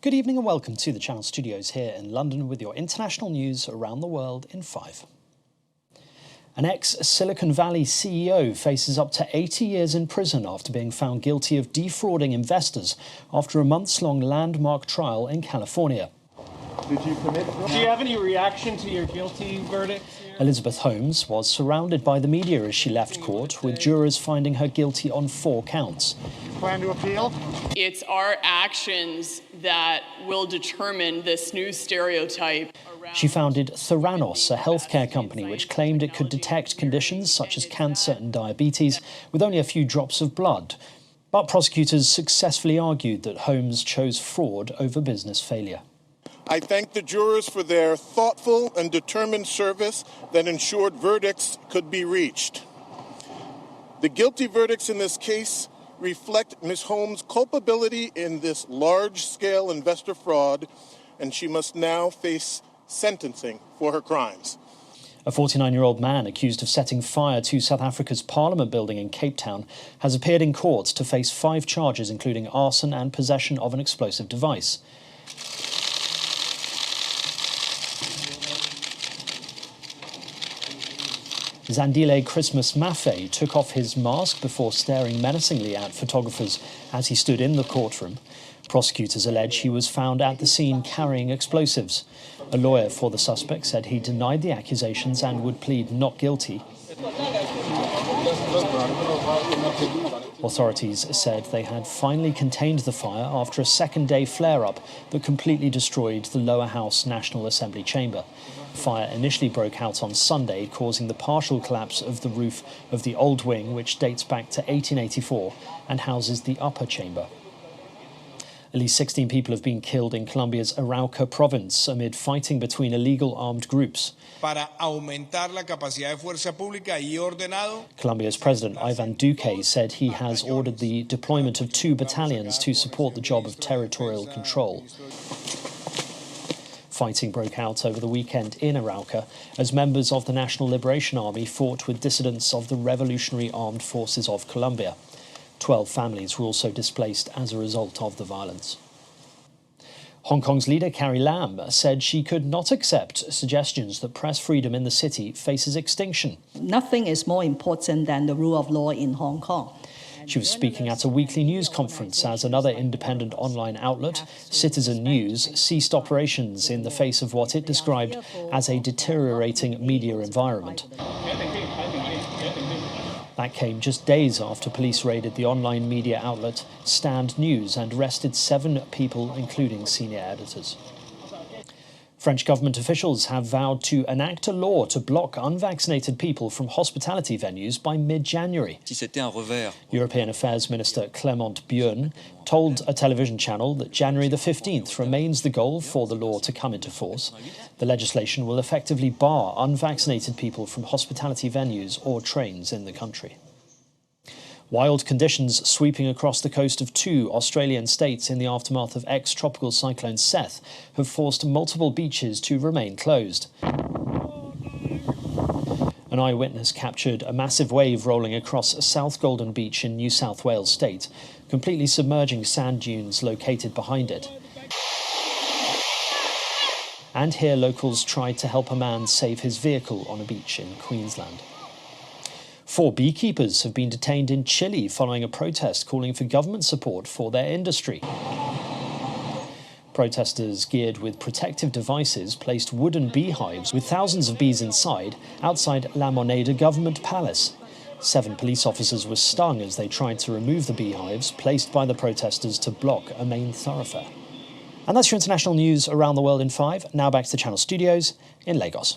Good evening and welcome to the Channel Studios here in London with your international news around the world in 5. An ex-Silicon Valley CEO faces up to 80 years in prison after being found guilty of defrauding investors after a months-long landmark trial in California. Did you commit fraud? Do you have any reaction to your guilty verdict? Elizabeth Holmes was surrounded by the media as she left court, with jurors finding her guilty on 4 counts. Plan to appeal? It's our actions that will determine this new stereotype. She founded Theranos, a healthcare company which claimed it could detect conditions such as cancer and diabetes with only a few drops of blood. But prosecutors successfully argued that Holmes chose fraud over business failure. I thank the jurors for their thoughtful and determined service that ensured verdicts could be reached. The guilty verdicts in this case reflect Ms. Holmes' culpability in this large-scale investor fraud, and she must now face sentencing for her crimes. A 49-year-old man accused of setting fire to South Africa's Parliament building in Cape Town has appeared in court to face 5 charges, including arson and possession of an explosive device. Zandile Christmas Maffei took off his mask before staring menacingly at photographers as he stood in the courtroom. Prosecutors allege he was found at the scene carrying explosives. A lawyer for the suspect said he denied the accusations and would plead not guilty. Authorities said they had finally contained the fire after a second-day flare-up that completely destroyed the lower house National Assembly chamber. Fire initially broke out on Sunday, causing the partial collapse of the roof of the old wing, which dates back to 1884 and houses the upper chamber. At least 16 people have been killed in Colombia's Arauca province amid fighting between illegal armed groups. Colombia's President Ivan Duque said he has ordered the deployment of 2 battalions to support the job of territorial control. Fighting broke out over the weekend in Arauca as members of the National Liberation Army fought with dissidents of the Revolutionary Armed Forces of Colombia. 12 families were also displaced as a result of the violence. Hong Kong's leader Carrie Lam said she could not accept suggestions that press freedom in the city faces extinction. Nothing is more important than the rule of law in Hong Kong. She was speaking at a weekly news conference as another independent online outlet, Citizen News, ceased operations in the face of what it described as a deteriorating media environment. That came just days after police raided the online media outlet Stand News and arrested 7 people, including senior editors. French government officials have vowed to enact a law to block unvaccinated people from hospitality venues by mid-January. European Affairs Minister Clément Beaune told a television channel that January the 15th remains the goal for the law to come into force. The legislation will effectively bar unvaccinated people from hospitality venues or trains in the country. Wild conditions sweeping across the coast of 2 Australian states in the aftermath of ex-tropical cyclone Seth have forced multiple beaches to remain closed. An eyewitness captured a massive wave rolling across South Golden Beach in New South Wales state, completely submerging sand dunes located behind it. And here locals tried to help a man save his vehicle on a beach in Queensland. 4 beekeepers have been detained in Chile following a protest calling for government support for their industry. Protesters geared with protective devices placed wooden beehives with thousands of bees inside outside La Moneda government palace. 7 police officers were stung as they tried to remove the beehives placed by the protesters to block a main thoroughfare. And that's your international news around the world in 5. Now back to the Channel Studios in Lagos.